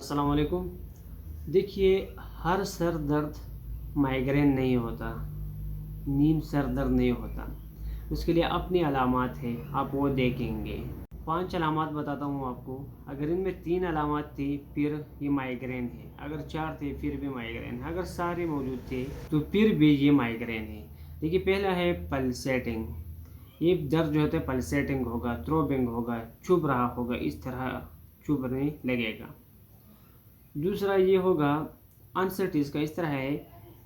अस्सलाम वालेकुम। देखिए, हर सर दर्द माइग्रेन नहीं होता, नीम सर दर्द नहीं होता। उसके लिए अपनी अलामात है, आप वो देखेंगे। 5 अलामात बताता हूँ आपको। अगर इनमें 3 अलामात थी फिर ये माइग्रेन है, अगर 4 थे फिर भी माइग्रेन है, अगर सारे मौजूद थे तो फिर भी ये माइग्रेन है। देखिए, पहला है पल्सेटिंग। ये दर्द जो होता है पल्सेटिंग होगा, थ्रोबिंग होगा, चुभ रहा होगा, इस तरह चुभने लगेगा। दूसरा ये होगा अनसेट। इसका इस तरह है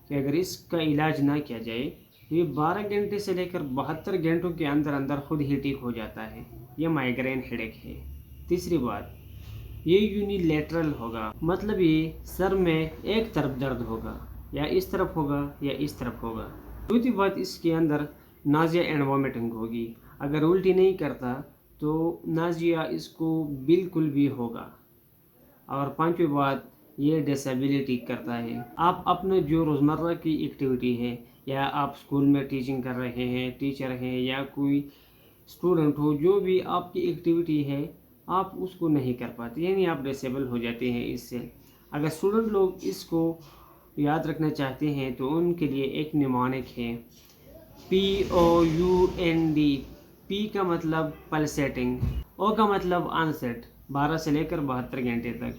कि अगर इसका इलाज ना किया जाए तो ये 12 घंटे से लेकर 72 घंटों के अंदर अंदर खुद ही ठीक हो जाता है। ये माइग्रेन हेडेक है। तीसरी बात, ये यूनिलेटरल होगा, मतलब ये सर में एक तरफ दर्द होगा, या इस तरफ होगा या इस तरफ होगा। चौथी बात, इसके अंदर नाजिया एंड वॉमिटिंग होगी। अगर उल्टी नहीं करता तो नाजिया इसको बिल्कुल भी होगा। और पांचवी बात, ये डिसेबिलिटी करता है। आप अपने जो रोज़मर्रा की एक्टिविटी है, या आप स्कूल में टीचिंग कर रहे हैं, टीचर हैं, या कोई स्टूडेंट हो, जो भी आपकी एक्टिविटी है आप उसको नहीं कर पाते, यानी आप डिसेबल हो जाते हैं इससे। अगर स्टूडेंट लोग इसको याद रखना चाहते हैं तो उनके लिए एक निमोनिक है, POUND। पी का मतलब पल्सेटिंग, ओ का मतलब अनसेट 12 से लेकर 72 घंटे तक,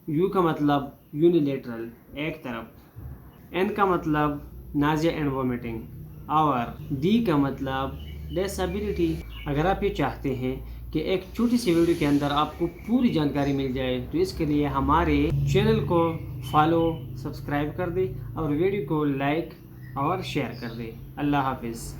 यू का मतलब यूनिलेटरल एक तरफ, एन का मतलब नाजिया एंड वोमिटिंग, और डी का मतलब डिसेबिलिटी। अगर आप ये चाहते हैं कि एक छोटी सी वीडियो के अंदर आपको पूरी जानकारी मिल जाए तो इसके लिए हमारे चैनल को फॉलो सब्सक्राइब कर दें और वीडियो को लाइक और शेयर कर दें। अल्लाह हाफिज़।